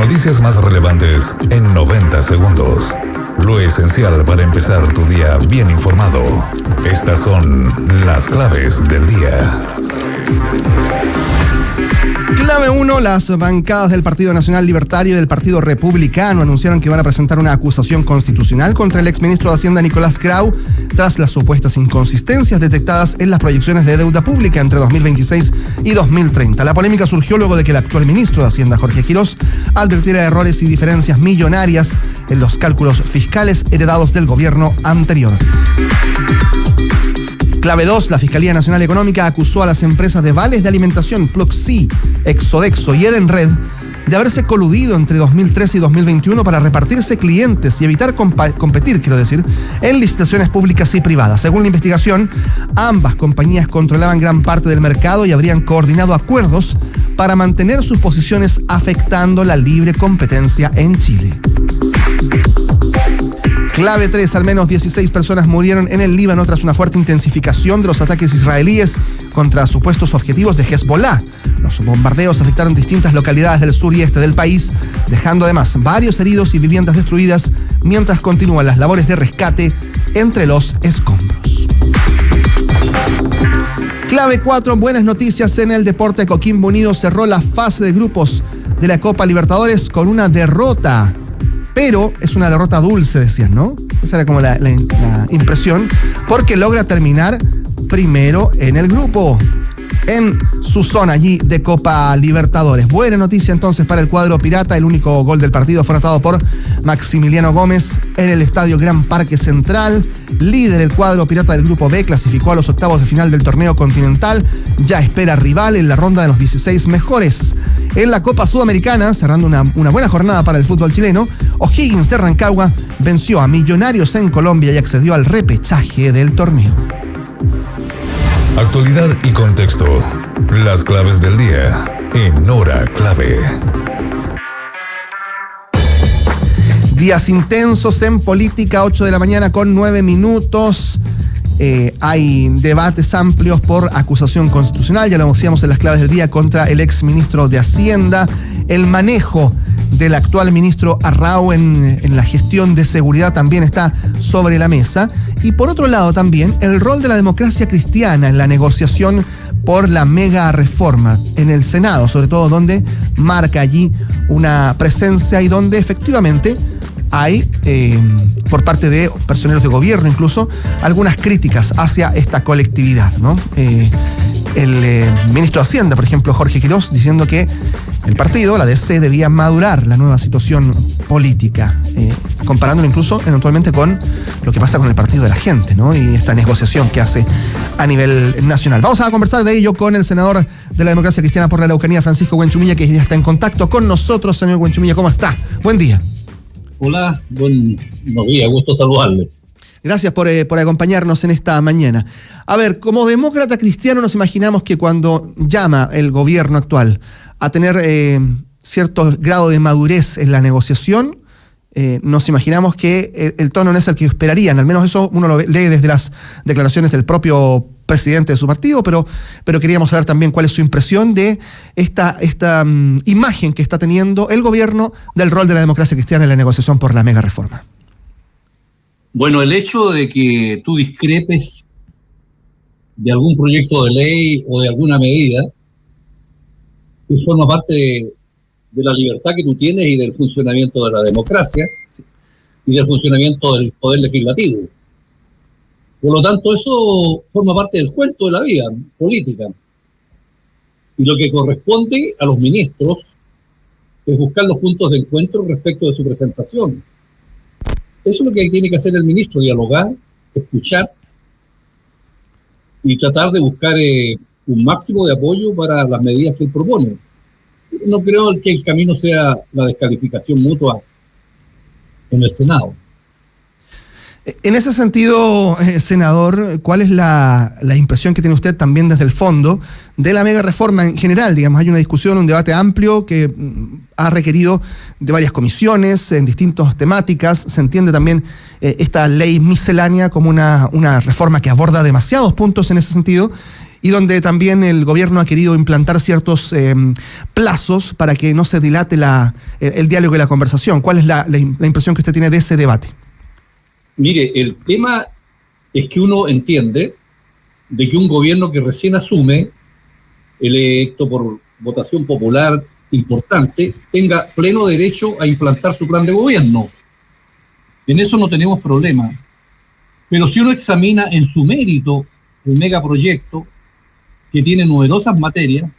noticias más relevantes en 90 segundos. Lo esencial para empezar tu día bien informado. Estas son las claves del día. Clave 1, las bancadas del Partido Nacional Libertario y del Partido Republicano anunciaron que van a presentar una acusación constitucional contra el exministro de Hacienda Nicolás Grau tras las supuestas inconsistencias detectadas en las proyecciones de deuda pública entre 2026 y 2030. La polémica surgió luego de que el actual ministro de Hacienda, Jorge Quirós, advirtiera errores y diferencias millonarias en los cálculos fiscales heredados del gobierno anterior. Clave 2, la Fiscalía Nacional Económica acusó a las empresas de vales de alimentación Pluxee, Exodexo y Edenred de haberse coludido entre 2013 y 2021 para repartirse clientes y evitar competir, en licitaciones públicas y privadas. Según la investigación, ambas compañías controlaban gran parte del mercado y habrían coordinado acuerdos para mantener sus posiciones afectando la libre competencia en Chile. Clave 3, al menos 16 personas murieron en el Líbano tras una fuerte intensificación de los ataques israelíes contra supuestos objetivos de Hezbollah. Los bombardeos afectaron distintas localidades del sur y este del país, dejando además varios heridos y viviendas destruidas, mientras continúan las labores de rescate entre los escombros. Clave 4, buenas noticias en el deporte. Coquimbo Unido cerró la fase de grupos de la Copa Libertadores con una derrota. Pero es una derrota dulce, decían, ¿no? Esa era como la impresión, porque logra terminar primero en el grupo, en su zona allí de Copa Libertadores. Buena noticia entonces para el cuadro pirata. El único gol del partido fue anotado por Maximiliano Gómez en el Estadio Gran Parque Central. Líder el cuadro pirata del grupo B, clasificó a los octavos de final del torneo continental. Ya espera rival en la ronda de los 16 mejores. En la Copa Sudamericana, cerrando una buena jornada para el fútbol chileno, O'Higgins de Rancagua venció a Millonarios en Colombia y accedió al repechaje del torneo. Actualidad y contexto. Las claves del día en Hora Clave. Días intensos en política, 8 de la mañana con 9 minutos. Hay debates amplios por acusación constitucional, ya lo decíamos en las claves del día, contra el ex ministro de Hacienda. El manejo del actual ministro Arrau en la gestión de seguridad también está sobre la mesa. Y por otro lado también el rol de la democracia cristiana en la negociación por la mega reforma en el Senado, sobre todo donde marca allí una presencia y donde efectivamente hay, por parte de personeros de gobierno incluso, algunas críticas hacia esta colectividad, ¿no? El ministro de Hacienda, por ejemplo, Jorge Quirós, diciendo que el partido, la DC, debía madurar la nueva situación política, comparándolo incluso eventualmente con lo que pasa con el Partido de la Gente, ¿no? Y esta negociación que hace a nivel nacional. Vamos a conversar de ello con el senador de la Democracia Cristiana por la Araucanía, Francisco Huenchumilla, que ya está en contacto con nosotros. Señor Huenchumilla, ¿cómo está? Buen día. Hola, buenos días, gusto saludarle. Gracias por acompañarnos en esta mañana. A ver, como demócrata cristiano nos imaginamos que cuando llama el gobierno actual a tener cierto grado de madurez en la negociación, nos imaginamos que el tono no es el que esperarían. Al menos eso uno lo lee desde las declaraciones del propio presidente de su partido, pero queríamos saber también cuál es su impresión de esta imagen que está teniendo el gobierno del rol de la democracia cristiana en la negociación por la mega reforma. Bueno, el hecho de que tú discrepes de algún proyecto de ley o de alguna medida, que forma parte de la libertad que tú tienes y del funcionamiento de la democracia y del funcionamiento del poder legislativo. Por lo tanto, eso forma parte del cuento de la vida política. Y lo que corresponde a los ministros es buscar los puntos de encuentro respecto de su presentación. Eso es lo que tiene que hacer el ministro, dialogar, escuchar y tratar de buscar un máximo de apoyo para las medidas que él propone. No creo que el camino sea la descalificación mutua en el Senado. En ese sentido, senador, ¿cuál es la impresión que tiene usted también desde el fondo de la mega reforma en general? Digamos, hay una discusión, un debate amplio que ha requerido de varias comisiones en distintas temáticas. Se entiende también esta ley miscelánea como una reforma que aborda demasiados puntos en ese sentido. y donde también el gobierno ha querido implantar ciertos plazos para que no se dilate el diálogo y la conversación. ¿Cuál es la impresión que usted tiene de ese debate? Mire, el tema es que uno entiende de que un gobierno que recién asume, electo por votación popular importante, tenga pleno derecho a implantar su plan de gobierno. En eso no tenemos problema. Pero si uno examina en su mérito el megaproyecto, que tiene numerosas materias,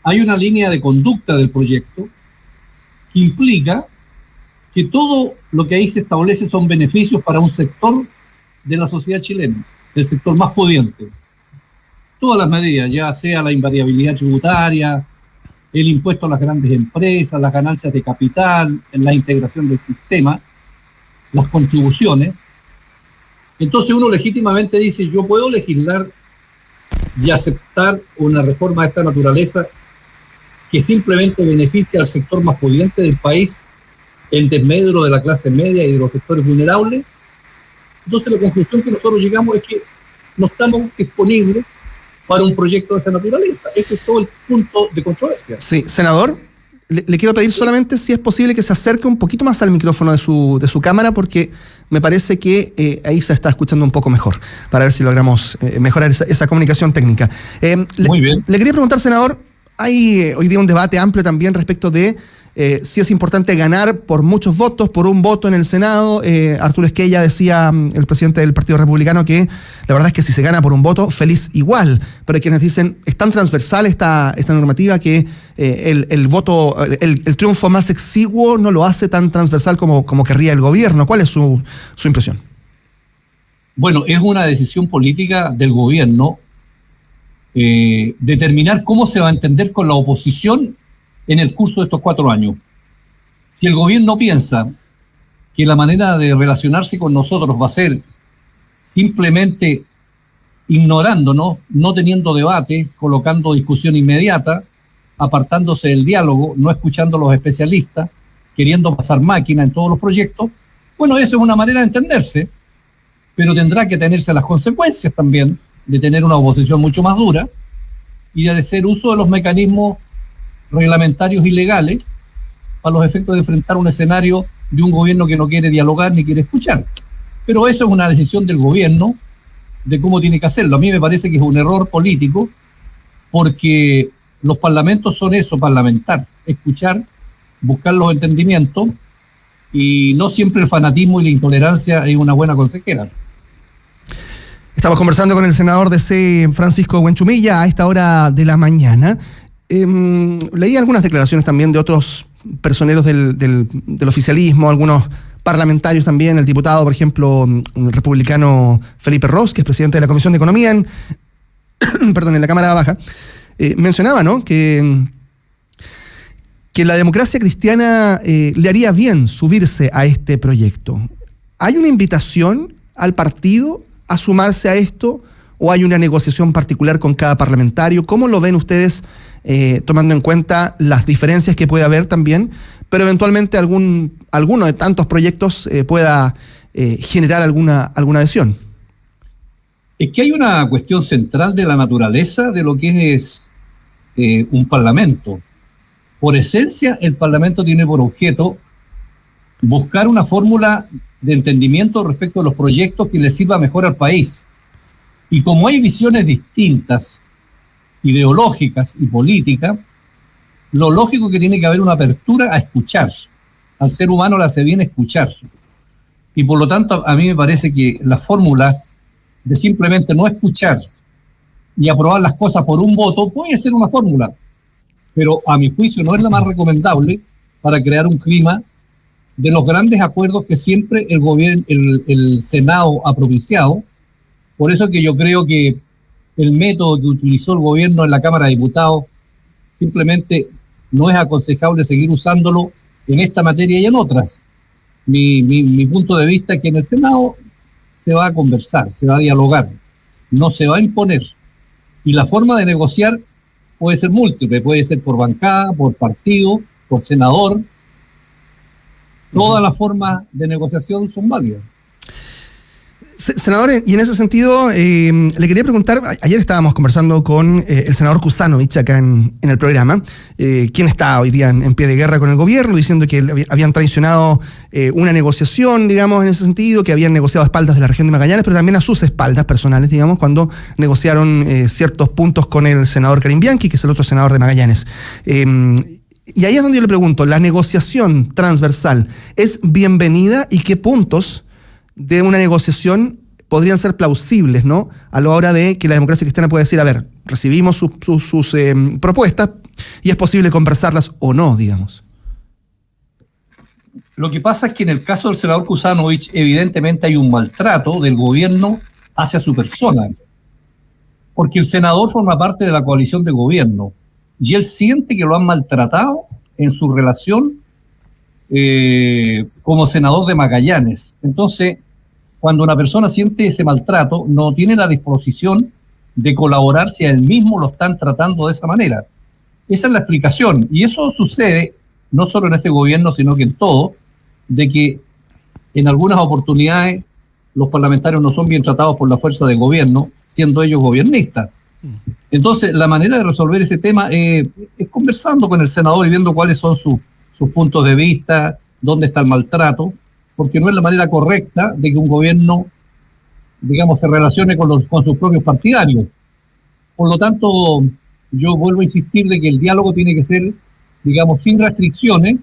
hay una línea de conducta del proyecto que implica que todo lo que ahí se establece son beneficios para un sector de la sociedad chilena, el sector más pudiente. Todas las medidas, ya sea la invariabilidad tributaria, el impuesto a las grandes empresas, las ganancias de capital, la integración del sistema, las contribuciones. Entonces uno legítimamente dice, yo puedo legislar y aceptar una reforma de esta naturaleza que simplemente beneficia al sector más pudiente del país en desmedro de la clase media y de los sectores vulnerables. Entonces la conclusión que nosotros llegamos es que no estamos disponibles para un proyecto de esa naturaleza. Ese es todo el punto de controversia. Sí, senador, le quiero pedir solamente si es posible que se acerque un poquito más al micrófono de su cámara, porque me parece que ahí se está escuchando un poco mejor, para ver si logramos mejorar esa comunicación técnica. Muy bien. Le quería preguntar, senador, hay hoy día un debate amplio también respecto de si es importante ganar por muchos votos, por un voto en el Senado. Arturo Esquella decía, el presidente del Partido Republicano, que la verdad es que si se gana por un voto, feliz igual. Pero hay quienes dicen, es tan transversal esta normativa que el voto, el triunfo más exiguo no lo hace tan transversal como querría el gobierno. ¿Cuál es su impresión? Bueno, es una decisión política del gobierno determinar cómo se va a entender con la oposición en el curso de estos 4 años. Si el gobierno piensa que la manera de relacionarse con nosotros va a ser simplemente ignorándonos, no teniendo debate, colocando discusión inmediata, apartándose del diálogo, no escuchando a los especialistas, queriendo pasar máquina en todos los proyectos, bueno, eso es una manera de entenderse, pero tendrá que tenerse las consecuencias también de tener una oposición mucho más dura y de hacer uso de los mecanismos reglamentarios y legales para los efectos de enfrentar un escenario de un gobierno que no quiere dialogar ni quiere escuchar. Pero eso es una decisión del gobierno de cómo tiene que hacerlo. A mí me parece que es un error político, porque los parlamentos son eso, parlamentar, escuchar, buscar los entendimientos, y no siempre el fanatismo y la intolerancia es una buena consejera. Estamos conversando con el senador DC, Francisco Buenchumilla, a esta hora de la mañana. Leí algunas declaraciones también de otros personeros del oficialismo, algunos parlamentarios también, el diputado, por ejemplo, republicano Felipe Ros, que es presidente de la Comisión de Economía en la Cámara Baja, mencionaba, ¿no?, que la democracia cristiana le haría bien subirse a este proyecto. ¿Hay una invitación al partido a sumarse a esto o hay una negociación particular con cada parlamentario? ¿Cómo lo ven ustedes, tomando en cuenta las diferencias que puede haber también, pero eventualmente alguno de tantos proyectos pueda generar alguna adhesión? Es que hay una cuestión central de la naturaleza de lo que es un parlamento. Por esencia, el parlamento tiene por objeto buscar una fórmula de entendimiento respecto a los proyectos que le sirva mejor al país. Y como hay visiones distintas, ideológicas y políticas, lo lógico es que tiene que haber una apertura a escuchar. Al ser humano le hace bien escuchar. Y por lo tanto, a mí me parece que la fórmula de simplemente no escuchar y aprobar las cosas por un voto puede ser una fórmula, pero a mi juicio no es la más recomendable para crear un clima de los grandes acuerdos que siempre el gobierno, el Senado ha propiciado. Por eso que yo creo que el método que utilizó el gobierno en la Cámara de Diputados simplemente no es aconsejable seguir usándolo en esta materia y en otras. Mi punto de vista es que en el Senado se va a conversar, se va a dialogar, no se va a imponer. Y la forma de negociar puede ser múltiple, puede ser por bancada, por partido, por senador. Todas las formas de negociación son válidas. Senador, y en ese sentido, le quería preguntar, ayer estábamos conversando con el senador Kuzanovich acá en el programa, quien está hoy día en pie de guerra con el gobierno, diciendo que habían traicionado una negociación, digamos, en ese sentido, que habían negociado a espaldas de la región de Magallanes, pero también a sus espaldas personales, digamos, cuando negociaron ciertos puntos con el senador Karim Bianchi, que es el otro senador de Magallanes. Y ahí es donde yo le pregunto, ¿la negociación transversal es bienvenida y qué puntos de una negociación podrían ser plausibles, ¿no? A la hora de que la democracia cristiana pueda decir, a ver, recibimos sus propuestas y es posible conversarlas o no, digamos? Lo que pasa es que en el caso del senador Kuzanovich, evidentemente hay un maltrato del gobierno hacia su persona, porque el senador forma parte de la coalición de gobierno y él siente que lo han maltratado en su relación como senador de Magallanes. Entonces, cuando una persona siente ese maltrato, no tiene la disposición de colaborar si a él mismo lo están tratando de esa manera. Esa es la explicación. Y eso sucede no solo en este gobierno, sino que en todo, de que en algunas oportunidades los parlamentarios no son bien tratados por la fuerza del gobierno, siendo ellos gobiernistas. Entonces, la manera de resolver ese tema es conversando con el senador y viendo cuáles son sus puntos de vista, dónde está el maltrato, porque no es la manera correcta de que un gobierno, digamos, se relacione con sus propios partidarios. Por lo tanto, yo vuelvo a insistir de que el diálogo tiene que ser, digamos, sin restricciones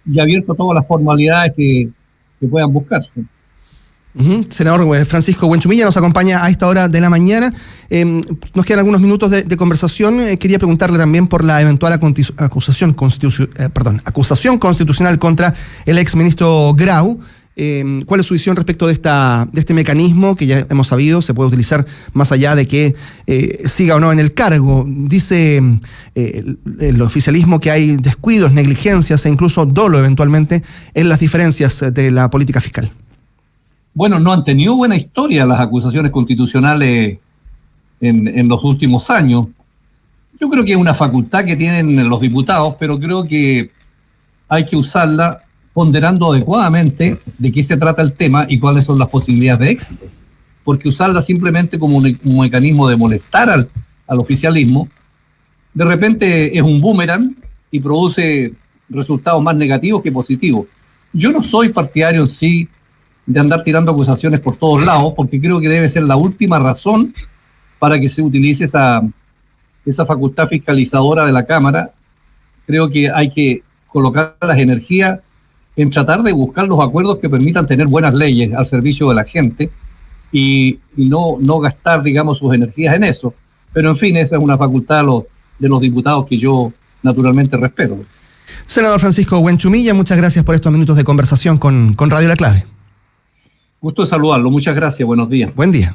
y abierto a todas las formalidades que puedan buscarse. Senador Francisco Buenchumilla nos acompaña a esta hora de la mañana. Nos quedan algunos minutos de conversación. Quería preguntarle también por la eventual acusación constitucional contra el exministro Grau. ¿Cuál es su visión respecto de este mecanismo que ya hemos sabido se puede utilizar más allá de que siga o no en el cargo? Dice el oficialismo que hay descuidos, negligencias e incluso dolo eventualmente en las diferencias de la política fiscal. Bueno, no han tenido buena historia las acusaciones constitucionales en los últimos años. Yo creo que es una facultad que tienen los diputados, pero creo que hay que usarla ponderando adecuadamente de qué se trata el tema y cuáles son las posibilidades de éxito. Porque usarla simplemente como un mecanismo de molestar al oficialismo, de repente es un boomerang y produce resultados más negativos que positivos. Yo no soy partidario en sí de andar tirando acusaciones por todos lados, porque creo que debe ser la última razón para que se utilice esa facultad fiscalizadora de la Cámara. Creo que hay que colocar las energías en tratar de buscar los acuerdos que permitan tener buenas leyes al servicio de la gente y no gastar, digamos, sus energías en eso. Pero, en fin, esa es una facultad de los diputados que yo naturalmente respeto. Senador Francisco Buenchumilla, muchas gracias por estos minutos de conversación con Radio La Clave. Gusto de saludarlo. Muchas gracias. Buenos días. Buen día.